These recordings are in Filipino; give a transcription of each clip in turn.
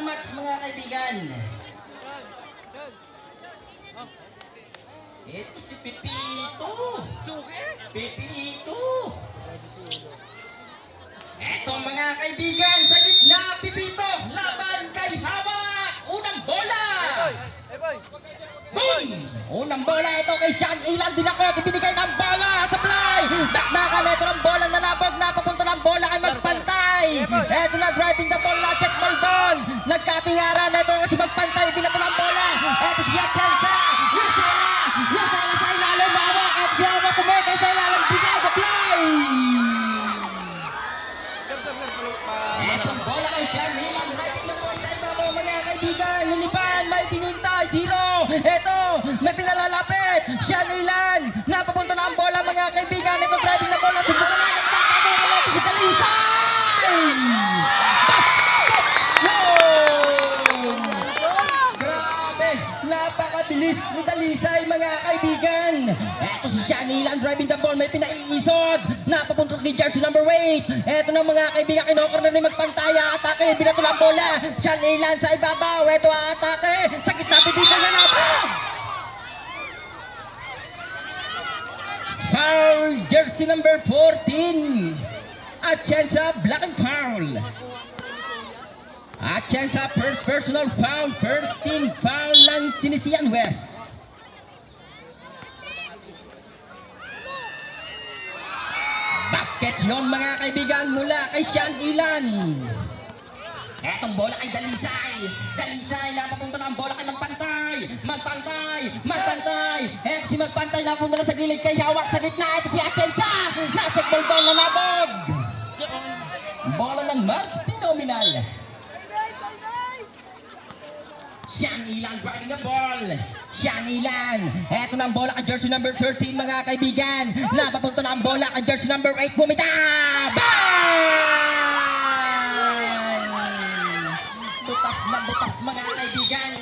match mga kaibigan. Ito si Pipito. Pipito. Eto mga kaibigan, sa gitna, Pipito, laban kay Hawak. Unang bola. Boom! Unang bola ito kay Sean Ilan Dinakot. Ibinigay ng bola sa fly. Bakbakan ito ng bola na nabog. Napapunta ng bola kay Magpantay. Ito na driving the ball. Check ball doon. Nagkatingaran. Ito na si Magpantay. Binato ng bola. Ito si Yachensa. Yasala sa ilalim. Hawak. At si Hawak kumekay sa ilalim. Bigay sa fly. Etong bola kay Sean Ilan. Driving the ball sa ibabaw mga kaibigan. Nilipan. May pinintay. Zero. Ito. May pinalalapit. Sean Ilan. Napapunta na ang bola mga kaibigan. Ito driving the ball. Subukan na. Nagpapagawa si Dalisay. Grabe. Napakabilis ni Dalisay mga kaibigan. Ito si Sean Ilan driving the ball. May pinaiisod. Napapunta ni jersey number 8. Ito na mga kaibigan. Kinokor na rin Magpantaya. Atake. Binato ng bola. Sean Ilan sa ibabaw. Ito ang atake. Sa gitna. Bibisan na naman. Foul, jersey number 14. Atienza, black and foul. Atienza, first personal foul. First team foul ng Sinisian West. Basket yon mga kaibigan mula kay Sean Ilan. Etong bola kay Dalisay. Dalisay, napapunta na ang bola kay Magpantay. Magpantay. Eto si Magpantay, napunta na sa gilid kay Hawak sa gitna. Ito si Atienza. Nasa ball down na nabog. Bola ng Mag, phenomenal. Sean Ilan driving the ball. Sean Ilan. Eto na ang bola kay jersey number 13 mga kaibigan. Napapunta na ang bola kay jersey number 8. Bumitaw! Butas mga kaibigan.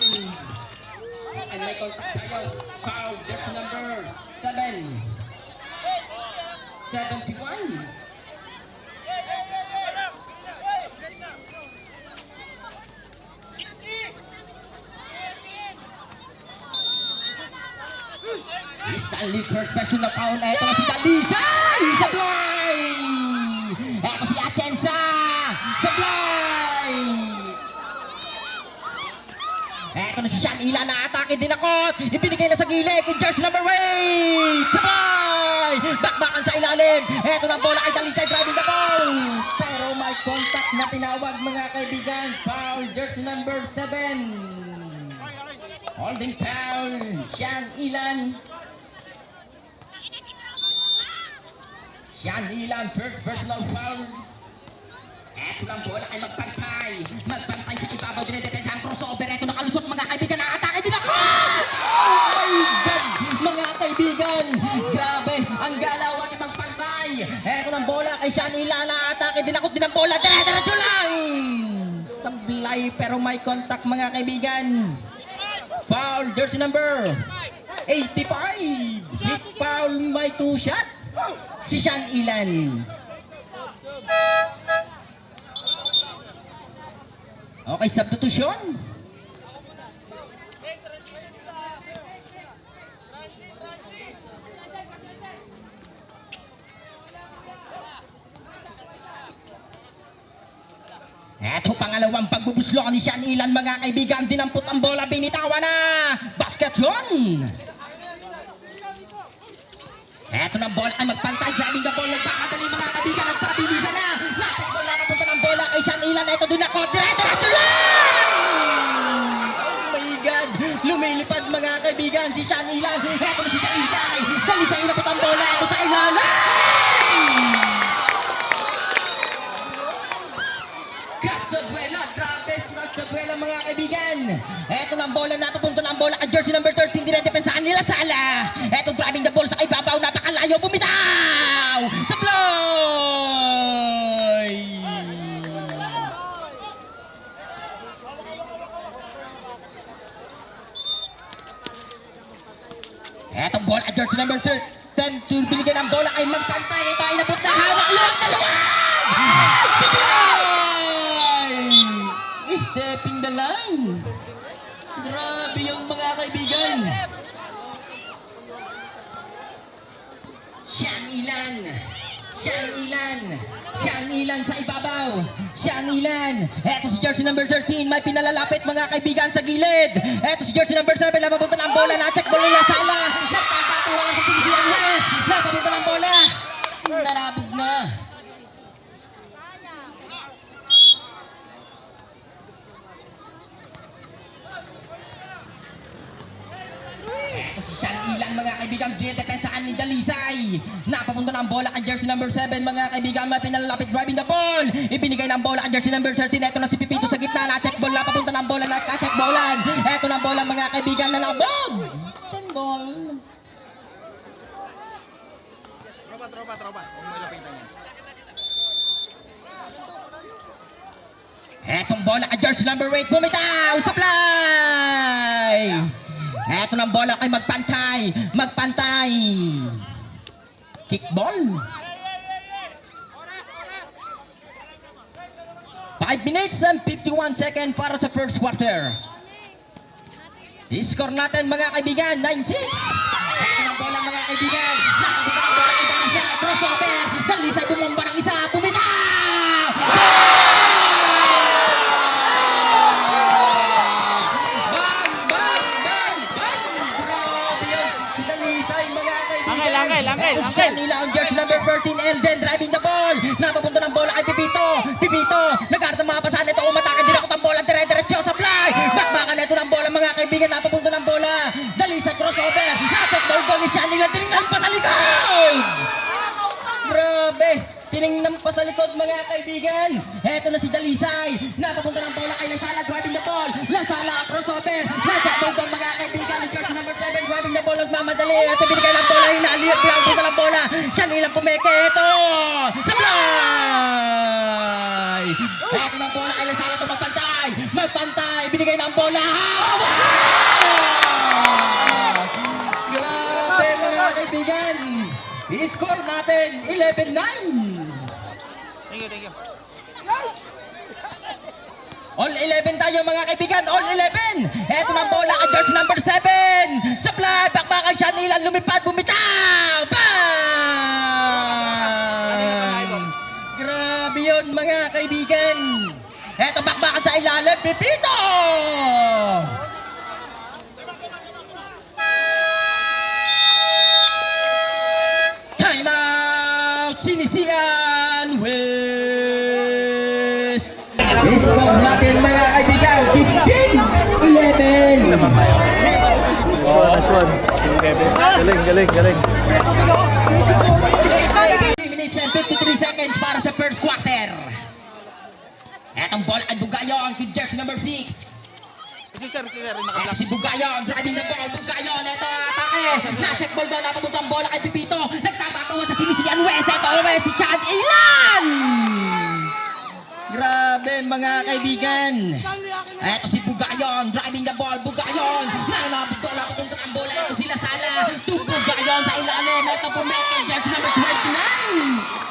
And may contact tayo. Foul, jersey number 7. 71. Stanley first special na foul. Ito na si Dalisay sa fly. Ito si Atienza sa fly. Eto na si Sean Ilan na atake Dinakot. Ibinigay na sa gilid kay jersey number 8. Sabay! Bakbakan sa ilalim. Eto na bola kay Dalisay driving the ball. Pero may contact na tinawag mga kaibigan. Foul, jersey number 7. Holding foul, Sean Ilan. Sean Ilan, first personal foul. Eto lang bola kay Magpantay. Magpantay sa ibabaw, dinedepensa ang crossover. Eto nakalusot mga kaibigan, na-atake din ako! Oh my God! Mga kaibigan, grabe ang galawan ni Magpantay. Eto lang bola kay Sean Ilan, na-atake din ako din ang bola. Dire-diretso lang! Sablay pero may contact mga kaibigan. Foul, jersey number 85. Hit foul, may 2 shot. Si Sean Ilan. Okay, substitution. Eto pangalawang pagbubuslok ni Sean Ilan mga kaibigan. Dinampot ang bola, binitawan na. Basket yun. Eto ng bola ay Magpantay. Driving the ball. Nagpakadali mga kaibigan. Nagpabilisan na. Natin bola. Napunta ng bola kay Sean Ilan. Eto Dinakot. Diretso lang! Oh my God. Lumilipad mga kaibigan si Sean Ilan. Eto na si Dalisay. Dalisay inapot ang bola. Eto sa Ilan. Kasabuela. Grabe kasabuela mga kaibigan. Eto ng bola. Napapunta ng bola kay jersey number 13. Diretso nila Sala. Eto driving the ball sa ibabaw. Napakalayo. Bumitaw! Sa fly! Etong bola at jersey number 10. Binigyan ng bola kay Magpantay. Ito ay nabot na hawak. Luwag na luwag! Sa fly! Stepping the Grabe yung mga kaibigan. Siyang ilan. Siyang ilan sa ibabaw. Siyang ilan. Eto si jersey number 13. May pinalalapit mga kaibigan sa gilid. Eto si jersey number 7. Napapunta ng bola. Na-check bola nila sala. Nagpapatuwa sa sinisiyan West. Napapunta ng bola. Narabog na. Eto si Siyang ilan mga kaibigan. Dinedepensaan ni Dalisay. Napapunta ng bola kay jersey number 7 mga kaibigan. May pinalalapit driving the ball. Ibinigay ng bola kay jersey number 13. Eto na si Pipito sa gitna. Na-check ball. Napapunta ng bola. Na-check ballan. Eto ng bola mga kaibigan. Nalabog. Symbol. Tropa. Huwag mo ilapitan yan. Etong bola kay jersey number 8. Bumitaw. Supply. Eto ng bola kay Magpantay. Kickball. 5 minutes and 51 seconds para sa first quarter. I-score natin mga kaibigan, 9-6. Eto ng bola mga kaibigan. Nakabuta ng bola kay Dalisay. Crossover. Dalisay bumomba ng isa. Bumitaw! Langkay. Nila ang jersey number 13, Elden driving the ball. Napapunta ng bola kay Pipito. Nag-art ng mga pasahan ito. Umatake din ako ng bola. Dire-diretso sa fly. Bakbakan ito ng bola mga kaibigan. Napapunta ng bola. Dalisay crossover. Na-check ball goal ni Nila. Tinignan pa sa likod. Grabe. Tinignan pa sa likod mga kaibigan. Eto na si Dalisay. Napapunta ng bola kay Lasala driving the ball. Lasala crossover. Na-check ball goal mga kaibigan. Jersey number 7 driving the ball. Nagmamadali. At binigay ng bola. Hinaliyot lang punta ng bola. Siya nilang pumeke. Eto. Supply. Eto ng bola kay Lasala. Ito magpantay. Binigay ng bola. Grabe mga kaibigan. I-score natin 11-9. Thank you. All 11 tayo mga kaibigan, all 11. Eto ng bola kay jersey number 7. Supply, bakbakan siya nila, lumipad, bumitaw. Bang! Grabe yun mga kaibigan. Eto bakbakan sa ilalim, Pipito. Time out, Sinisian West. I-score natin mga kaibigan, 15-11. Oh, nice one. Galing. 3 minutes and 53 seconds para sa first quarter. Etong bola ay Bugayon, kay jersey number 6. Si sir, Eto naka-block. si Bugayon, driving the ball, Bugayon, eto atake. Na-check ball doon, napapunta ang bola kay Pipito. Nagkabatuan sa Sinisian West, eto si Chad Ilan. Grabe mga kaibigan. Eto si Bugayon, driving the ball, Bugayon. Napapunta ang bola, eto si Lasala. Bugayon sa ilalim, eto pumeke, jersey number 29.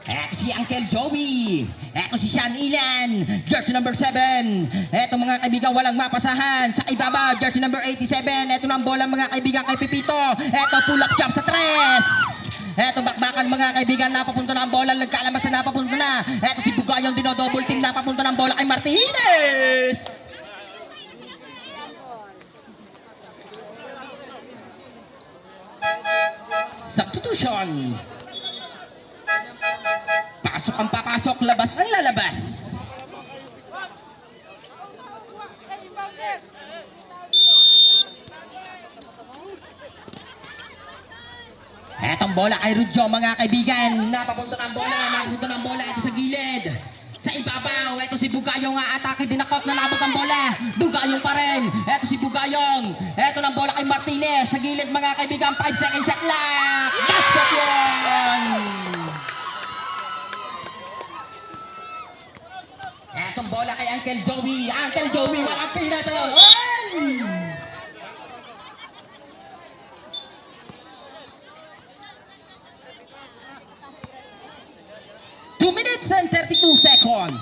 Eto si Uncle Joey. Eto si Sean Ilan. Jersey number 7. Eto mga kaibigan, walang mapasahan. Sa ibaba, jersey number 87. Eto ng bola mga kaibigan kay Pipito. Eto pull-up jump sa 3. Eto bakbakan mga kaibigan, napapunta na ang bola. Nagkalamasan, napapunta na. Eto si Bugayon, dinodouble team. Napapunta ng bola kay Martinez. Substitution. Pasok ang papasok, labas ang lalabas. Etong bola kay Rudjo mga kaibigan. Napapunta ng bola, ito sa gilid. Sa ibabaw, ito si Bugayong atake, dinakot, nalabog ang bola. Bugayong pa rin. Ito si Bugayong. Ito ng bola kay Martinez. Sa gilid mga kaibigan, 5 second shot clock. Basket yun! Etong bola kay Uncle Joey. Uncle Joey, walang pinatuan! 2 minutes and 32 seconds.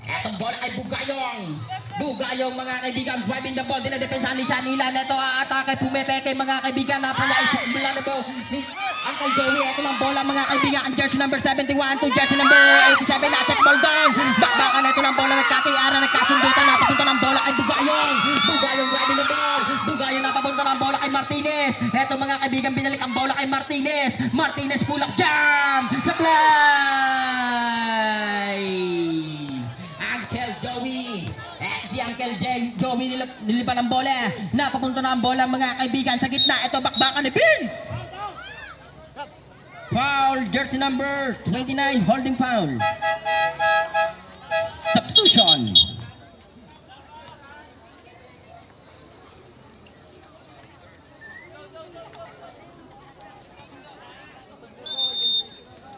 Etong ball ay Bugayong. Bugayong mga kaibigan, driving the ball. Dinadepensahan ni Shanila. Neto aatake, pumepeke mga kaibigan. Napala ay mula na po ni Uncle Joey. Ito ng bola mga kaibigan. Ang jersey number 71 to jersey number 87. Na-check ball down. Bakbakan ito ng bola. Nagkatiara, nagkasundutan. Napapunta ng bola kay Bugayong. Bugayong driving the ball. Bugayong napapunta ng bola kay Martinez. Ito mga kaibigan, binalik ang bola kay Martinez. Martinez pull up jam. Supply. Uncle Joey. Si Uncle Joey nilipan ang bola. Napapunta na ang bola mga kaibigan sa gitna. Ito bakbakan ni Vince. Foul, jersey number 29, holding foul. Substitution.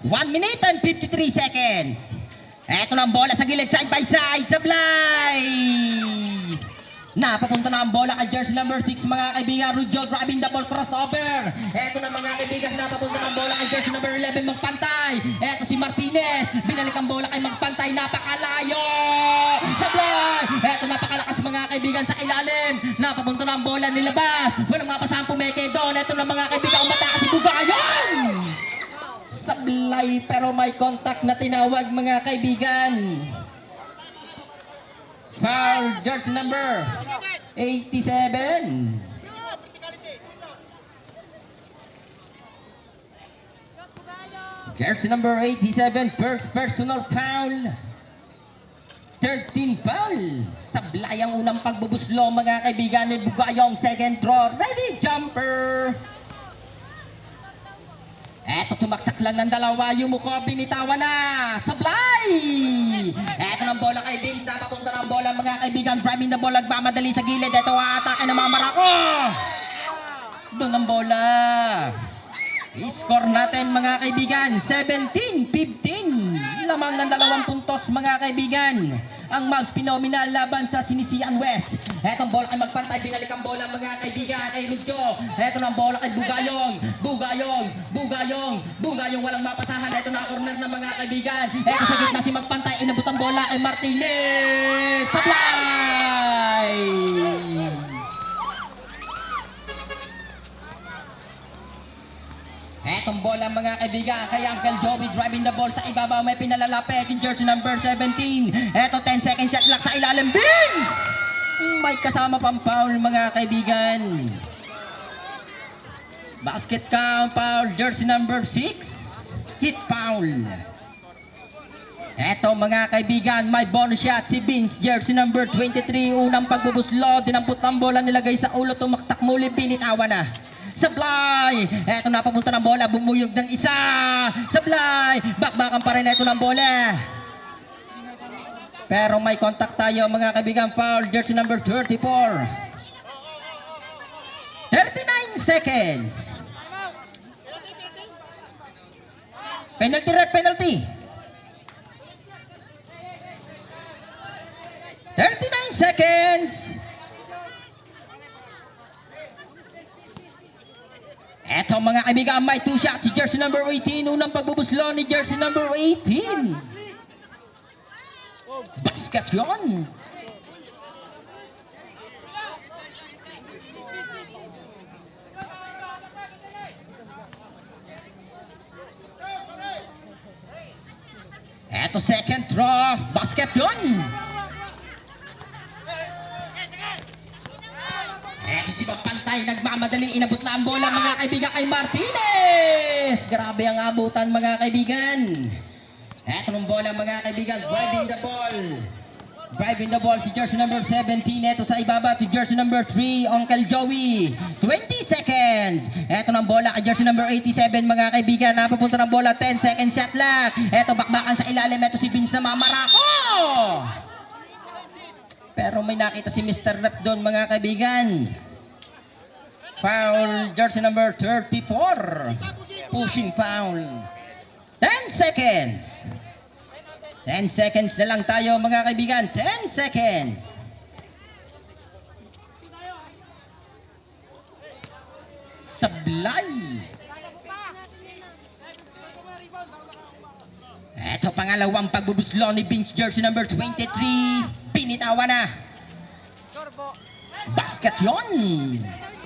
One minute and 53 seconds. Eto na ang bola sa gilid, side by side, sablay! Napapunta na ang bola kay jersey number 6, mga kaibigan, Rujo grabbing the ball, crossover. Eto na mga kaibigan, napapunta na ang bola kay jersey number 11, Magpantay. Eto si Martinez, binalik ang bola kay Magpantay, napakalayo! Sablay! Eto napakalakas mga kaibigan sa ilalim. Napapunta na ang bola, nilabas. Walang mapasang pumeke doon. Eto na mga kaibigan, umatakas si Bugayon! Sablay, pero may contact na tinawag mga kaibigan. Foul, jersey number 87. Jersey number 87, first personal foul. 13 foul. Sablay ang unang pagbubuslo mga kaibigan ni Bugayong, second draw, ready jumper. Eto, tumaktak lang ng dalawa, yumuko, binitawan na, sablay! Eto ng bola kay Vince, napapunta ng bola mga kaibigan, driving the ball, nagmamadali sa gilid, eto aatake ng mga Marako! Doon ang bola. I-score natin mga kaibigan, 17-15. Lamang ng 2 puntos mga kaibigan. Ang Mavs Phenomenal laban sa Sinisian West. Etong bola kay Magpantay, binalik ang bola mga kaibigan kay Lujo. Eto ng bola kay Bugayong. Bugayong walang mapasahan. Eto na corner ng mga kaibigan. Eto sa gitna si Magpantay, inabot ang bola kay Martinez. Supply! Etong bola mga kaibigan kay Uncle Joey, driving the ball sa ibabaw, may pinalalapit yung jersey number 17. Eto 10 second shot clock sa ilalim, Vince! May kasama pang foul mga kaibigan. Basket count foul, jersey number 6. Hit foul. Eto mga kaibigan, may bonus shot si Vince, jersey number 23. Unang pagbubuslo, dinampot ang bola, nilagay sa ulo, tumaktak muli, binitawan na. Sablay! Eto na papunta ng bola, bumuyog ng isa. Sablay! Bakbakan pa rin eto ng bola. Pero may contact tayo mga kaibigan, foul, jersey number 34. 39 seconds. Penalty ref, penalty. 39 seconds. Eto mga kaibigan, may 2 shots si jersey number 18. Unang pagbubuslo ni jersey number 18. Basket yun. Eto second draw. Basket yun. Eto si Magpantay, nagmamadali, inabot na ang bola mga kaibigan kay Martinez. Grabe ang abutan mga kaibigan. Eto ng bola mga kaibigan, driving the ball. Driving the ball si jersey number 17. Eto sa ibaba to jersey number 3, Uncle Joey. 20 seconds. Eto ng bola kay jersey number 87 mga kaibigan. Napapunta ng bola, 10 second shot lang. Eto bakbakan sa ilalim, eto si Vince na mamarako. Pero may nakita si Mr. Rep doon mga kaibigan. Foul, jersey number 34. Pushing foul. 10 seconds. 10 seconds na lang tayo mga kaibigan. 10 seconds. Sablay. Eto pangalawang pagbubuslo ni Vince, jersey number 23. Binitawan na. Basket yon.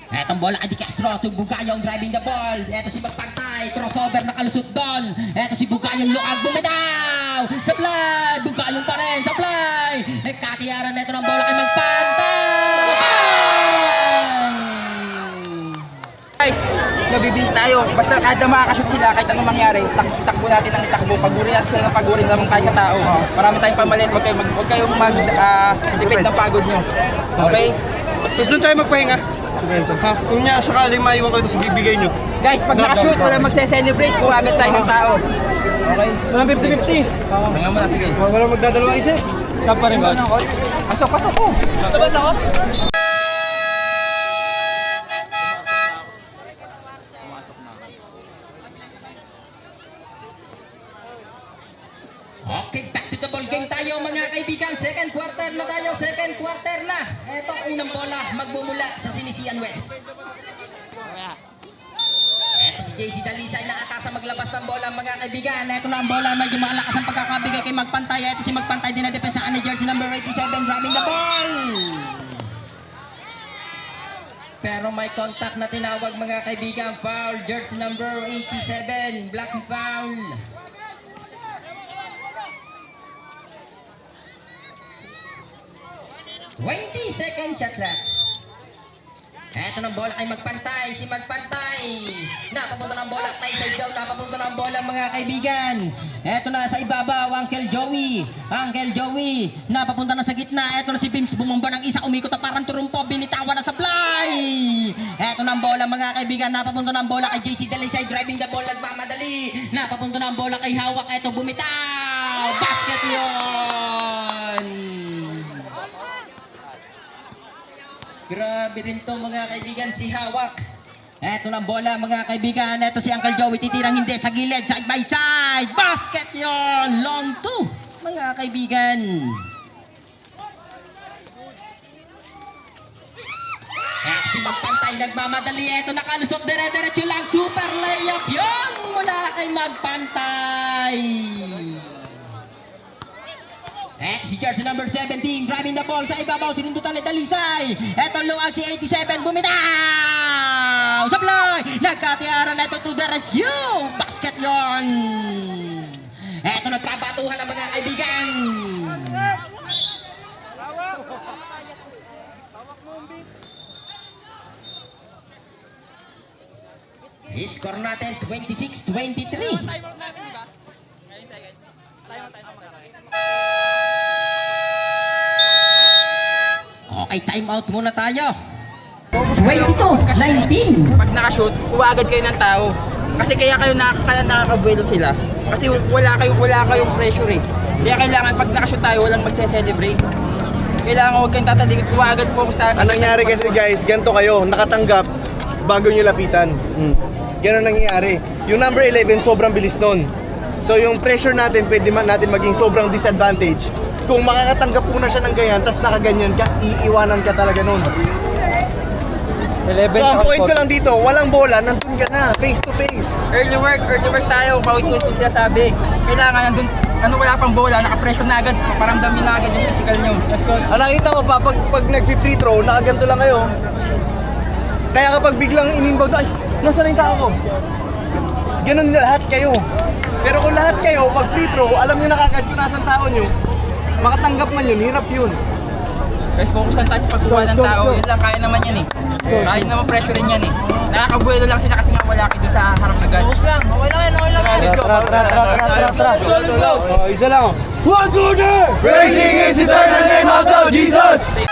Etong bola kay Di Castro to Bugayong driving the ball. Eto si Magpantay, crossover nakalusot doon. Eto si Bugayong luag, bumitaw. Supply, Bugayong pa rin, supply. Katiyaran neto ng bola kay Magpantay. Guys, mabibilis tayo. Basta kada makakashoot sila, kahit anong mangyari, itakbo natin ang itakbo. Paguri natin sila ng paguri naman tayo sa tao. Marami tayong pamalit, huwag kayong mag-depend ng pagod nyo. Okay? Tapos doon tayo magpahinga. Ha? Kung niya sakaling maiwan kayo, tapos bibigay nyo. Guys, pag nakashoot, wala magse-celebrate kung agad tayo ng tao. Okay? Walang 50-50. Hanga mo na, sige. Wala magdadalawang isa. Saan pa rin ba? Pasok ko. Labas ako. Okay, back to the ball game tayo mga kaibigan. Second quarter na tayo, second quarter na. Eto unang bola magmumula sa Sinisian West. Eto si JC Dalisay na atasa maglabas ng bola mga kaibigan. Eto na ang bola, medyo malakas ang pagkakabigay kay Magpantay. Eto si Magpantay din na depensahan ni jersey number 87 driving the ball. Pero may contact na tinawag mga kaibigan. Foul, jersey number 87, black foul. 20 seconds shot clock. Eto ng bola kay Magpantay, si Magpantay. Napapunta ng bola, tayo side down, napapunta ng bola mga kaibigan. Eto na sa ibabaw, Uncle Joey. Napapunta na sa gitna. Eto na si Bims, bumamba ng isa, umikot na parang turumpo, binitawan na sa fly. Eto ng bola mga kaibigan, napapunta ng bola kay JC Dalisay, driving the ball, nagmamadali. Napapunta ng bola kay Hawak, eto bumitaw. Basket yon. Grabe rin to mga kaibigan, si Hawak. Eto ng bola mga kaibigan. Eto si Uncle Joey, titirang hindi sa gilid, side by side. Basket yon, long 2 mga kaibigan. Eto si Magpantay, nagmamadali. Eto nakalusot, dire-diretso lang. Super layup yon mula kay Magpantay. Si jersey number 17 driving the ball sa ibabaw, sinundutan ni Dalisay. Eto luwag si 87, bumitaw. Supply, nagkatiyaran neto to the rescue. Basket yon. Eto nagkabatuhan ng mga kaibigan. I-score natin 26-23. Okay, time out muna tayo. 22-19. Pag nakashoot, kuha agad kayo ng tao. Kasi kaya nakakabuelo sila. Kasi wala kayong pressure eh. Kaya kailangan pag nakashoot tayo, walang magse-celebrate. Kailangan huwag kayong tatalikod, kuha agad focus tayo. Ang nangyari kasi guys, ganito kayo, nakatanggap bago nyo lapitan. Ganun nangyayari. Yung number 11, sobrang bilis nun. So yung pressure natin, pwede man natin maging sobrang disadvantage. Kung makakatanggap po na siya ng ganyan, tas nakaganyan ka, iiwanan ka talaga nun. So ang point ko lang dito, walang bola, nandun ka na, face to face. Early work tayo, paulit-ulit ko sila sabi. Kailangan nandun, wala pang bola, naka-pressure na agad, paramdamin na agad yung physical nyo. Yes, coach. Nakita mo pa, pag nag-free throw, nakaganto lang kayo. Kaya kapag biglang in-inbound, ay, nasa na yung tao ko? Ganun na lahat kayo. Pero kung lahat kayo, pag free throw, alam nyo na kagad kung nasan tao nyo, makatanggap man yun, hirap yun. Guys, focus lang tayo sa pagkuha ng tao. Yun lang, kaya naman yan eh. Kaya naman pressure rin yan eh. Nakakabuelo lang sila kasi nga wala kayo doon sa harap agad. Focus lang, okay lang. Let's go, let's go. Isa lang. 1, 2, 3! Praising is eternal name of Lord Jesus!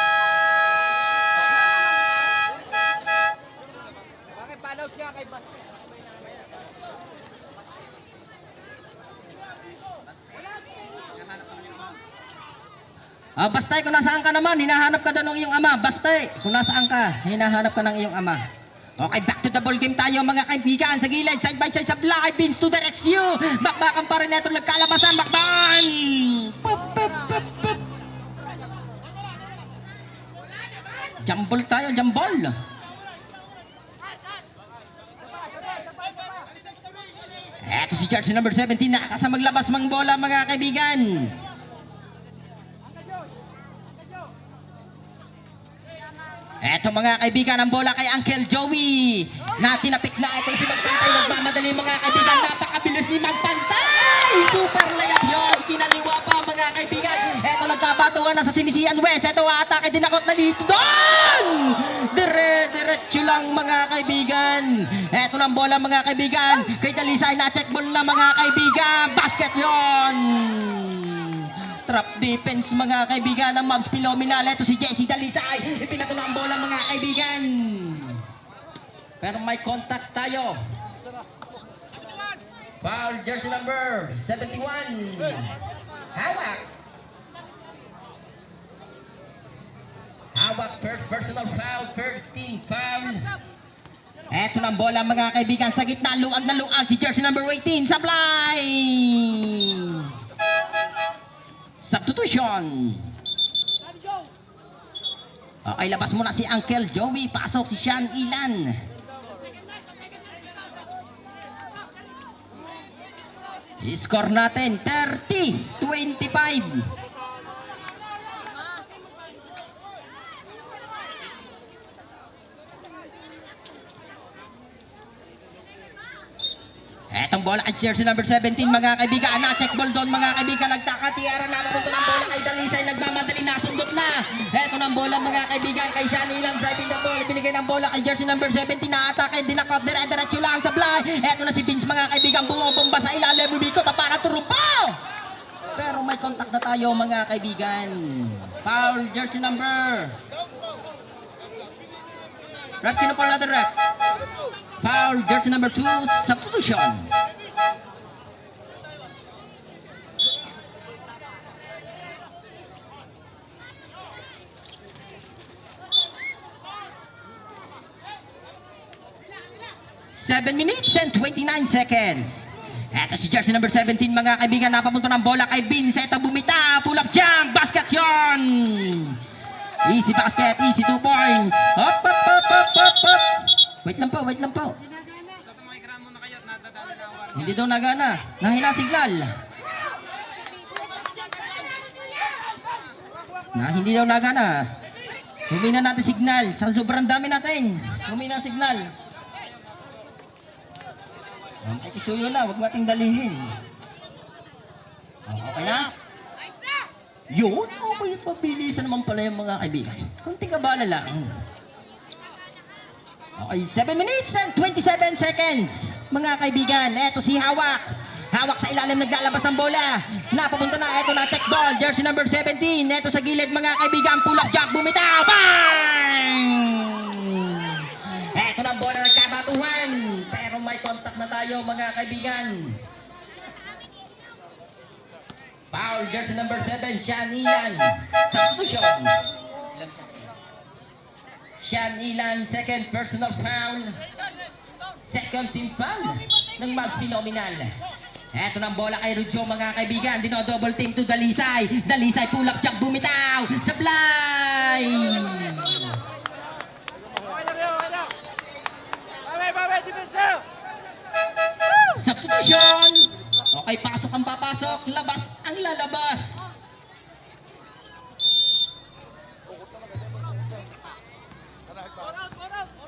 Bastay, kung nasaan ka naman, hinahanap ka daw ng iyong ama. Bastay, kung nasaan ka, hinahanap ka ng iyong ama. Okay, back to the ball game tayo mga kaibigan. Sa gilid, side by side sa fly, Vince to the rescue. Bakbakan pa rin ito, nagkalabasan, bakbakan! Jambol tayo, jambol. Eto Eto si jersey number 17 nakakasa maglabas mang bola mga kaibigan. Eto mga kaibigan, ang bola kay Uncle Joey na tinapik na. Ito si Magpantay, nagmamadali mga kaibigan. Napakabilis ni Magpantay. Super layup yun, kinaliwa pa mga kaibigan. Eto nagkabatuan na sa Sinisian West. Eto atake din ako na dito. Doon! Diretso lang mga kaibigan. Eto ng bola mga kaibigan. Kay Dalisay na check ball na mga kaibigan. Basket yon. Trap defense mga kaibigan ng Mavs Phenomenal. Ito si Jesse Dalisay. Ipinato na ang bola mga kaibigan. Pero may contact tayo. Foul jersey number 71. Hawak. Hawak first personal foul. First team foul. Eto na ang bola mga kaibigan. Sa gitna luag na luag si jersey number 18. Sablay. Substitution. Okay, labas muna si Uncle Joey. Pasok si Sean Ilan. I-score natin 30-25. Etong bola kay jersey number 17 mga kaibigan. Na-check ball doon mga kaibigan. Nagtaka tiara na mapunta ng bola kay Dalisay. Nagmamadali na. Sundot na. Eto ng bola mga kaibigan kay Sean Ilan. Driving the ball. Binigay ng bola kay jersey number 17 na atake. Dinakot. Dire-diretso lang sa fly. Eto na si Vince mga kaibigan. Bumabomba sa ilalim. Bumikot para turumpaw. Pero may contact na tayo mga kaibigan. Foul jersey number. Rep, sino po natin rep? Foul jersey number 2. Substitution. Seven minutes and 29 seconds. Eto si jersey number 17 mga kaibigan. Napapunta ng bola kay Vince. Eto bumita. Pull up jump. Basket yon. Easy basket. Easy 2 points. Hop, hop, hop, hop, hop, hop. Wait lang po, wait lang po. Hindi daw nagana. Nahina ang signal. Hindi daw nagana. Humina natin signal. Sa sobrang dami natin. Humina ang signal. Ay, isuyo na. Huwag mating dalihin. Okay na? Yun. Okay, pabilisan naman pala yung mga kaibigan. Kunting kabala lang. Okay, 7 minutes and 27 seconds. Mga kaibigan, eto si Hawak. Hawak sa ilalim, naglalabas ng bola. Napapunta na, eto na check ball. Jersey number 17. Eto sa gilid mga kaibigan. Pull up jump, bumitaw. Bang! Eto na ang bola, nagkabatuhan. Pero may contact na tayo mga kaibigan. Foul, jersey number 7. Sean Ilan. Substitution. Sean Ilan, second personal foul. Second team foul ng Mavs Phenomenal. Eto ng bola kay Rujo mga kaibigan. Dino-double team to Dalisay. Dalisay pull up jump bumitaw. Sablay. Substitution. Okay, pasok ang papasok. Labas ang lalabas.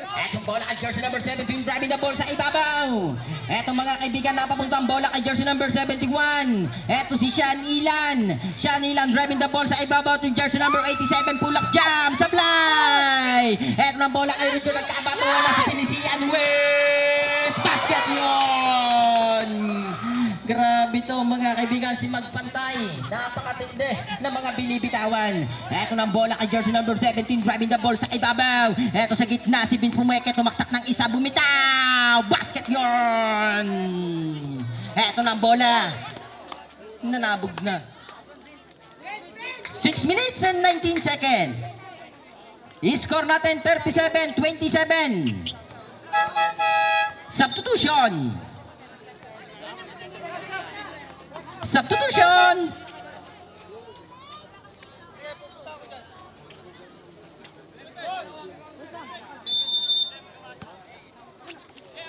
Etong bola kay jersey number 17, driving the ball sa ibabaw. Etong mga kaibigan, napapunta ang bola kay jersey number 71. Eto si Sean Ilan. Sean Ilan driving the ball sa ibabaw to jersey number 87, pull up jump, sablay. Eto ng bola kay Richo, nagkabatuan na sa Sinisian West. Basket yon. Grabe to mga kaibigan, si Magpantay. Napakatindi ng mga binibitawan. Eto ng bola kay jersey number 17, driving the ball sa ibabaw. Eto sa gitna, si Vince Pumeke, tumaktak ng isa, bumitaw. Basket yon. Eto ng bola. Nanabog na. 6 minutes and 19 seconds. I-score natin 37-27. Substitution. Substitution.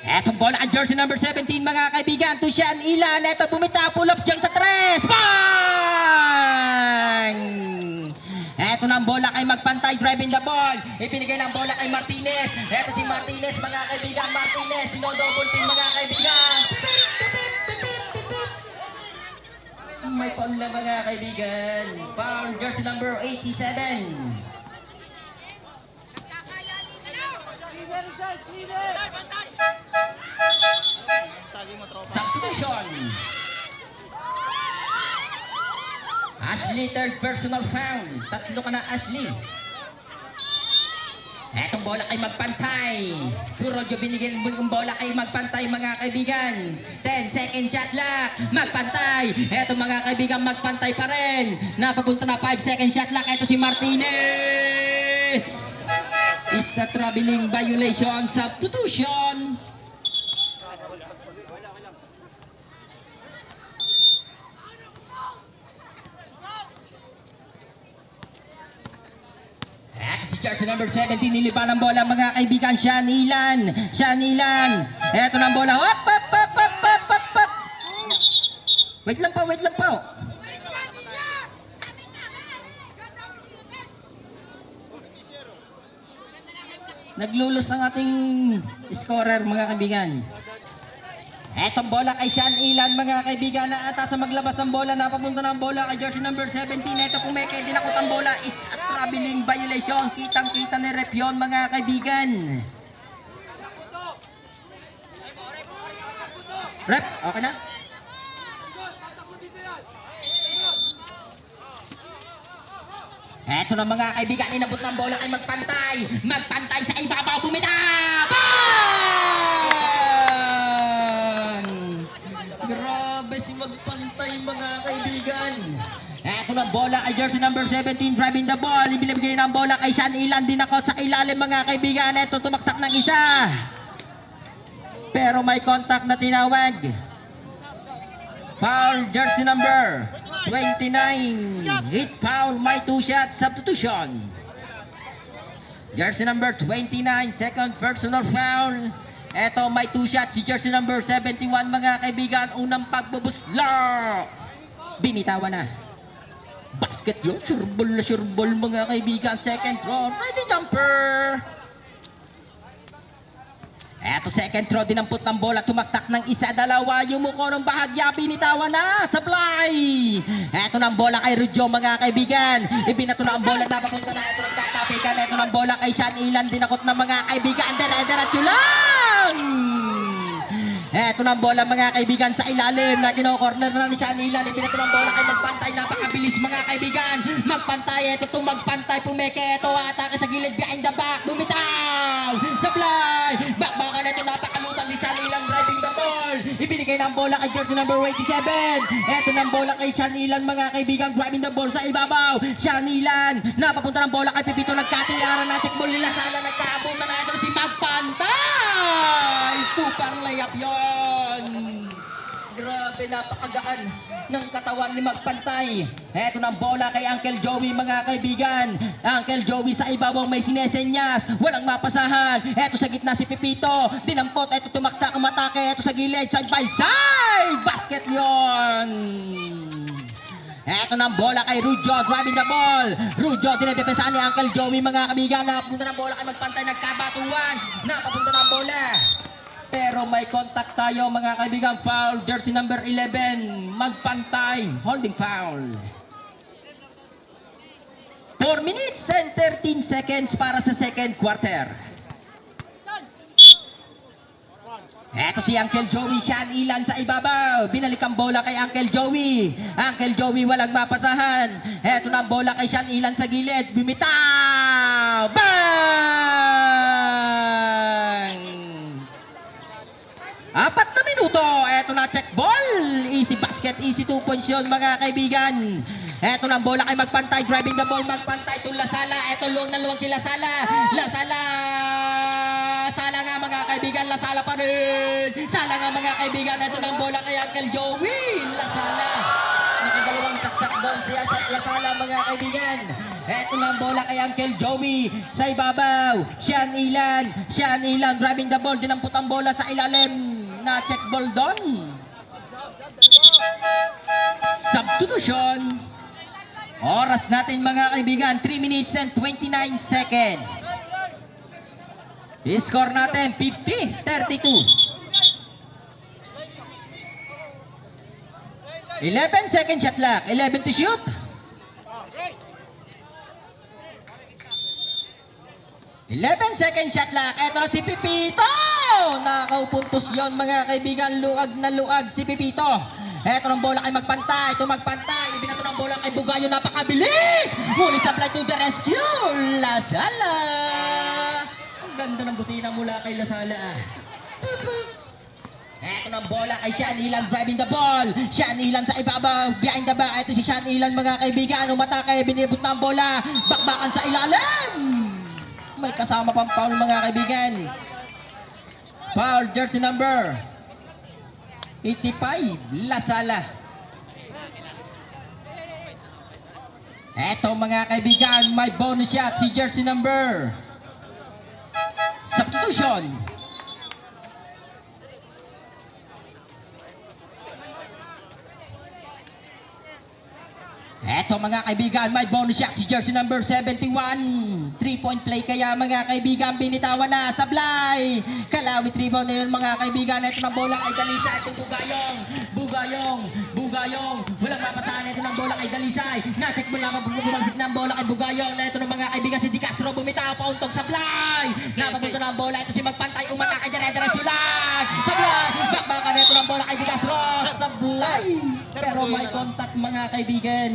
Etong bola at jersey number 17 mga kaibigan, to Sean Ilan. Ito bumita, pull up dyan sa 3. Bang! Ito na ang bola kay Magpantay, driving the ball. Ipinigay ng bola kay Martinez. Ito si Martinez mga kaibigan, Martinez. Dinodouble team mga kaibigan. May foul na mga kaibigan. Foul, jersey number 87. Substitution. Ashley, third personal foul. Tatlo ka na, Ashley. Etong bola kay Magpantay. Turodyo binigyan yung bola kay Magpantay mga kaibigan. 10 second shot lock. Magpantay. Etong mga kaibigan, Magpantay pa rin. Napapunta na 5 second shot lock. Eto si Martinez. Is the traveling violation, substitution. Si jersey number 17, nilipa ng bola mga kaibigan, Sean Ilan. Sean Ilan. Eto ng bola. Hop, hop, hop, hop, hop, hop, hop. Wait lang po, wait lang po. Naglulos ang ating scorer mga kaibigan. Etong bola kay Sean Ilan mga kaibigan, na ata sa maglabas ng bola, napapunta ng bola kay jersey number 17. Ito kung may kaya dinakot ang bola, is a traveling violation. Kitang kita ni ref yun mga kaibigan. Ref, okay na? Eto na mga kaibigan, inabot ng bola kay Magpantay. Magpantay sa ibabaw, bumita! Grabe si Magpantay mga kaibigan. Eto na bola kay jersey number 17, driving the ball. Ibinibigay ng bola kay Sean Ilan, dinakot sa ilalim mga kaibigan. Eto tumaktak ng isa. Pero may contact na tinawag. Foul, jersey number 29. Hit foul, may 2 shot, substitution. Jersey number 29, second personal foul. Eto may 2 shots si jersey number 71 mga kaibigan. Unang pagbubusla. Binitawan na. Basket yun. Surbol na surbol mga kaibigan. Second throw. Ready jumper. Eto second throw. Dinampot ng bola. Tumaktak ng isa, dalawa. Yumuko ng bahagya. Binitawan na. Sablay. Eto ng bola kay Rujo mga kaibigan. Ibinato na ang bola. Napapunta na. Eto ng katapikan. Eto ng bola kay Sean Ilan. Dinakot na mga kaibigan. Dere-derecho lang. Eto ng bola mga kaibigan sa ilalim na kino-corner na ni Sean Ilan. Ibinato ng bola kay Magpantay. Napakabilis mga kaibigan. Magpantay. Eto itong Magpantay. Pumeke. Eto atake sa gilid. Behind the back. Bumitaw. Sablay. Bakbakan ito. Napakalutan ni Sean Ilan driving the ball. Ibinigay ng bola kay jersey number 87. Eto ng bola kay Sean Ilan mga kaibigan. Driving the ball sa ibabaw. Sean Ilan. Napapunta ng bola kay Pipito. Nagkatiyaran na. Tikbol nila sana. Nagkaapunta na. Ito si Magpantay. Super layup yon. Grabe, napakagaan ng katawan ni Magpantay. Eto ng bola kay Uncle Joey mga kaibigan. Uncle Joey sa ibabaw may sinesenyas. Walang mapasahan. Eto sa gitna si Pipito. Dinampot. Eto tumaktak ang matake. Eto sa gilid. Side by side. Basket yon. Eto ng bola kay Rujo. Driving the ball. Rujo dinedepensahan ni Uncle Joey mga kaibigan. Napapunta ng bola kay Magpantay. Nagkabatuan. Napapunta ng bola. Pero may contact tayo mga kaibigan. Foul, jersey number 11. Magpantay, holding foul. 4 minutes and 13 seconds para sa second quarter. Eto si Uncle Joey, Sean Ilan sa ibabaw. Binalik ang bola kay Uncle Joey. Uncle Joey walang mapasahan. Eto na ang bola kay Sean Ilan sa gilid. Bimitaw! Bang! 4 na minuto. Eto na check ball. Easy basket, easy 2 points yun mga kaibigan. Eto na ang bola kay Magpantay. Driving the ball, Magpantay to Lasala. Eto luwag na luwag si Lasala. Lasala. Sala nga mga kaibigan. Lasala pa rin. Sala nga mga kaibigan. Eto na ang bola kay Uncle Joey. Lasala. Nakadalawang saksak doon siya sa Lasala mga kaibigan. Eto na ang bola kay Uncle Joey. Sa ibabaw. Sean Ilan. Sean Ilan driving the ball. Dinampot ang bola sa ilalim. na check ball doon. Substitution. Oras natin mga kaibigan, 3 minutes and 29 seconds. Score natin, 50-32. 11 second shot clock, 11 to shoot. 11 second shot clock. Eto na si Pipito. Nakaupuntos yon mga kaibigan. Luag na luag si Pipito. Eto ng bola kay magpantay. Ito magpantay. Ibinato ng bola kay Bugayo. Napakabilis. Ngunit supply to the rescue. Lasala. Ang ganda ng busina mula kay Lasala. Eto ng bola kay Sean Ilan driving the ball. Sean Ilan sa ibabaw. Behind the back. Eto si Sean Ilan mga kaibigan. Umatake. Binibot ng bola. Bakbakan sa ilalim. May kasama pang foul mga kaibigan. Foul jersey number 85, Lasala. Eto mga kaibigan, may bonus shot si jersey number. Substitution. Eto mga kaibigan, may bonus shot si jersey number 71. 3-point play kaya mga kaibigan, binitawan na, sablay. Kalawit rebound na yun mga kaibigan. Eto ng bola kay Dalisay, ito Bugayong. Walang mapasahan, ito ng bola kay Dalisay. Na-check mo lamang bumalsik ng bola kay Bugayong. Ito ng mga kaibigan, si Di Castro bumitaw, pauntog, sablay. Napapunto ng bola, ito si Magpantay, umatake, dire-diretso lang. Sablay, bakbakan ito ng bola kay Di Castro. Sablay. Pero may contact mga kaibigan.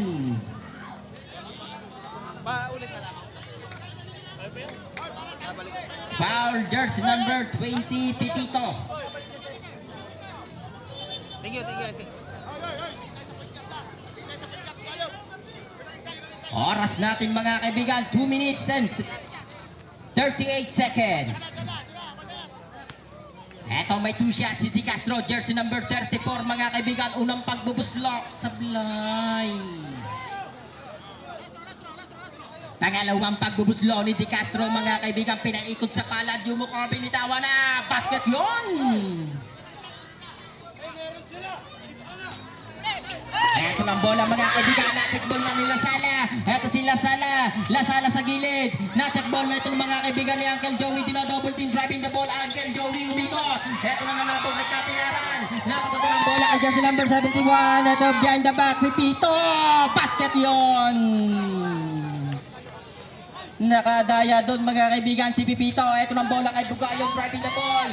Foul jersey number 20, Pipito. Thank you. Oras natin mga kaibigan, 2 minutes and 38 seconds. Eto may 2 shots si Di Castro, jersey number 34 mga kaibigan. Unang pagbubuslok, sablay. Pangalawang pagbubuslo ni Di Castro mga kaibigan, pinaikot sa palad, yumuko, binitawan na, basket yun! Eto ng bola mga kaibigan, na-checkball na ni Lasala. Eto si Lasala sa gilid. Na-checkball na ito ng mga kaibigan ni Uncle Joey, dino-double team driving the ball. Uncle Joey umikot. Eto na nga po, nagkatinaran. Napapunta ng bola kay jersey number 71. Eto behind the back, Pipito, basket yon. Nakadaya doon mga kaibigan si Pipito. Ito ng bola kay Bugayong driving the ball.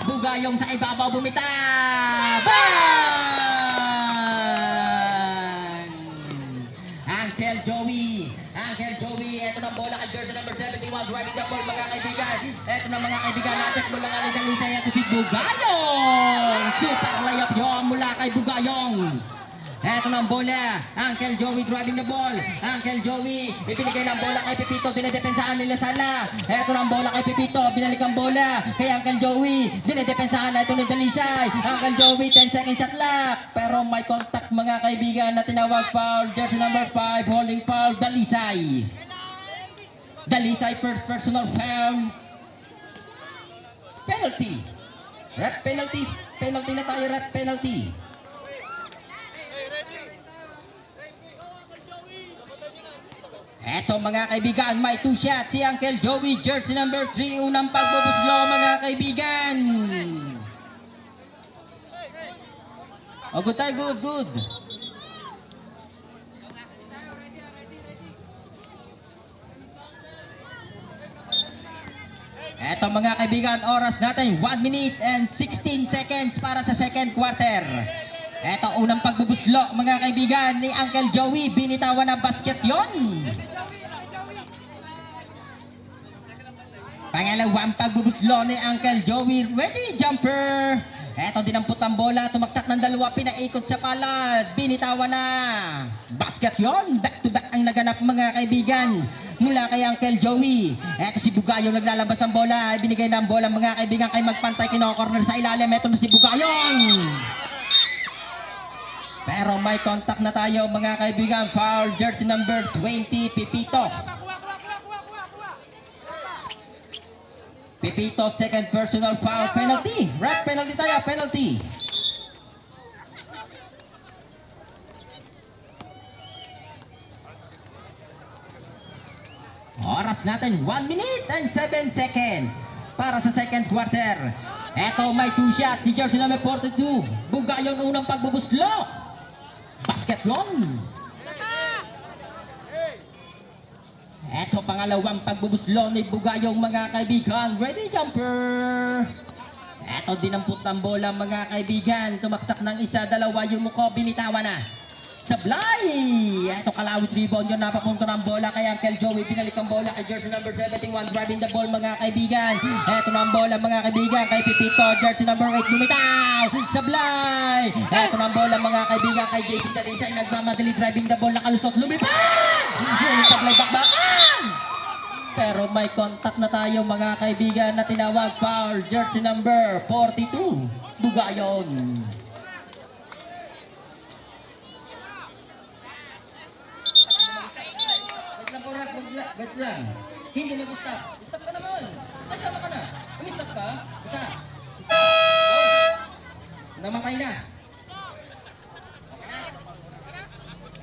Bugayong sa ibabaw bumitaw. Bang! Uncle Joey. Ito ng bola kay jersey number 71 driving the ball mga kaibigan. Ito na mga kaibigan, natin bola nga ni Dalisay. Ito si Bugayong. Super layup yun mula kay Bugayong. Eto ng bola, Uncle Joey driving the ball. Uncle Joey, ibinigay ng bola kay Pipito, dinedepensahan nila Sala. Eto ng bola kay Pipito, binalik ang bola kay Uncle Joey, dinedepensahan na ito ni Dalisay. Uncle Joey, 10 seconds shot clock. Pero may contact mga kaibigan na tinawag foul, jersey number 5, holding foul, Dalisay. Dalisay, first personal foul. Penalty. Ref penalty. Penalty na tayo, ref penalty. Eto mga kaibigan, may 2 shots si Uncle Joey, jersey number 3, unang pagbubuslo mga kaibigan. Oh, good tayo, good. Eto mga kaibigan, oras natin 1 minute and 16 seconds para sa second quarter. Eto unang pagbubuslo mga kaibigan ni Uncle Joey, binitawan ng basket yon. Pangalawang pagbubuslo ni Uncle Joey, ready jumper. Eto dinampot ang bola, tumaktak ng dalawa, pinaikot sa palad, binitawan na. Basket yon, back to back ang naganap mga kaibigan mula kay Uncle Joey. Eto si Bugayong naglalabas ng bola, binigay ng bola mga kaibigan kay Magpantay, kino-corner sa ilalim. Eto na si Bugayong. Pero may contact na tayo mga kaibigan, foul jersey number 20, Pipito. Pipito, second personal foul penalty. Ref penalty tayo, penalty. Oras natin 1 minute and 7 seconds para sa second quarter. Eto may 2 shots si jersey number 42. Buga yung unang pagbubuslo. Basket yun. Eto pangalawang pagbubuslo ni Buga yung mga kaibigan. Ready jumper. Eto dinampot ng bola mga kaibigan. Tumaktak ng isa, dalawa yung muko, binitawan na. Sablay! Ito kalawit rebound yun, napapunto ng bola kay Uncle Joey, pinalik ang bola kay jersey number 71, driving the ball mga kaibigan. Ito na ang bola mga kaibigan kay Pipito, jersey number 8, lumitaw! Sablay! Ito na ang bola mga kaibigan kay JC Dalisay, nagmamadali driving the ball, nakalusot, lumipad! Yung sablay bakbakan! Pero may contact na tayo mga kaibigan na tinawag foul, jersey number 42, Bugayon. Wait lang. Hindi mag-stop. Stop ka naman. Ay, sama ka na. Stop ka? Isa. Namatay na.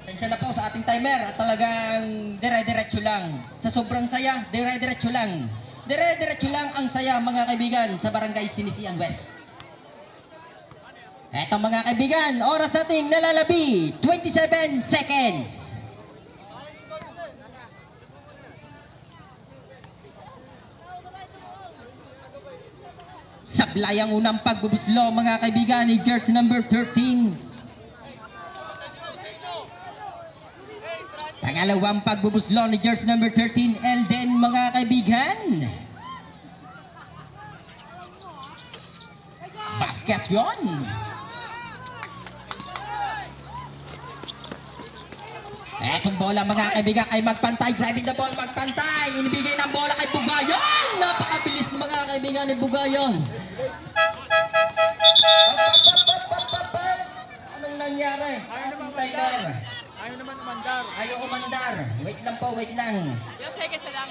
Tensya na po sa ating timer at talagang dire-diretso lang. Sa sobrang saya, dire-diretso lang. Dire-diretso lang ang saya mga kaibigan sa Barangay Sinisian West. Eto mga kaibigan, oras nating nalalabi. 27 seconds. Sablay ang unang pagbubuslo mga kaibigan ni jersey number 13. Pangalawang pagbubuslo ni jersey number 13, Elden mga kaibigan. Basket yon. Etong bola mga kaibigan ay magpantay, driving the ball, magpantay. Inibigay ng bola kay Bugayon. Napakabilis mga kaibigan ni Bugayon. Anong nangyari? Anong timer? Ayaw naman umandar. Ayaw umandar. Wait lang po, wait lang. Ilang seconds na lang?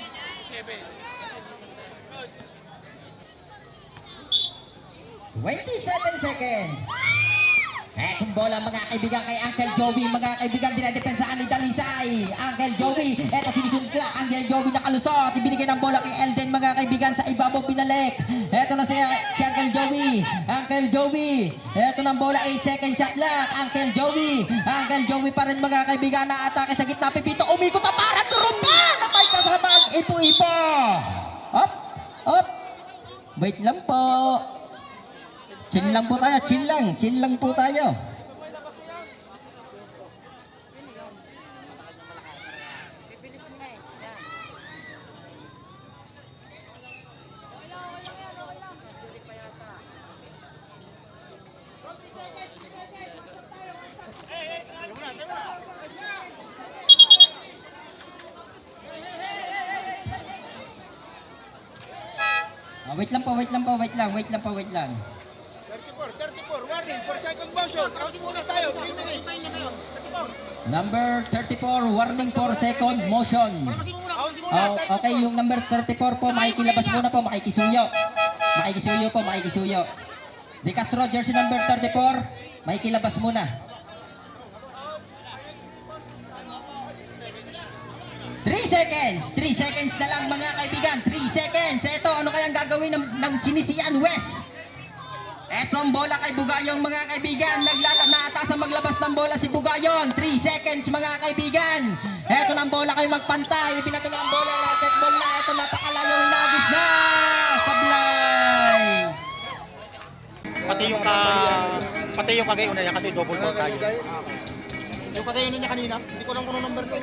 27 seconds. Etong bola mga kaibigan kay Uncle Joey. Mga kaibigan, dinadepensahan ni Dalisay. Uncle Joey. Eto sinisundla. Uncle Joey nakalusot. Ibinigay ng bola kay Elden mga kaibigan. Sa ibabaw pinalik. Eto na si Uncle Joey. Uncle Joey. Eto ng bola. 8 second shot lang. Uncle Joey. Uncle Joey pa rin mga kaibigan. Na-atake sa gitna. Pipito. Umikot na para turumpa. Nakay kasamang ipo-ipo. Up. Up. Wait lang po. Chill lang po tayo, chill lang po tayo. Wait lang. 34, warning, 4 second motion. Tapos muna tayo, 3 minutes. Number 34, warning for second motion. Oh, okay, yung number 34 po, makikilabas muna po, makikisuyo. Makikisuyo. De Castro, jersey number 34, makikilabas muna. 3 seconds na lang mga kaibigan, 3 seconds. Ito, ano kayang gagawin ng Sinisian West? Eto ang bola kay Bugayon mga kaibigan. Naatasan maglabas ng bola si Bugayon. 3 seconds mga kaibigan. Eto na ang bola kay magpantay. Binato na ang bola. Basketball na. Eto napakalayo. Hinagis na. Sablay. Pati yung kagayon na niya kasi double ball tayo. Yung kagayon niya kanina, hindi ko lang kung number ko.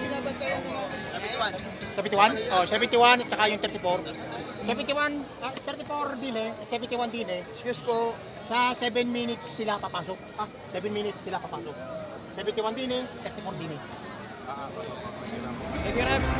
71? Oh, 71 at saka yung 34. 71, 34 din at 71 din Excuse po. Sa 7 minutes sila papasok. 7 minutes sila papasok. 71 din 34 din Thank you, Reps.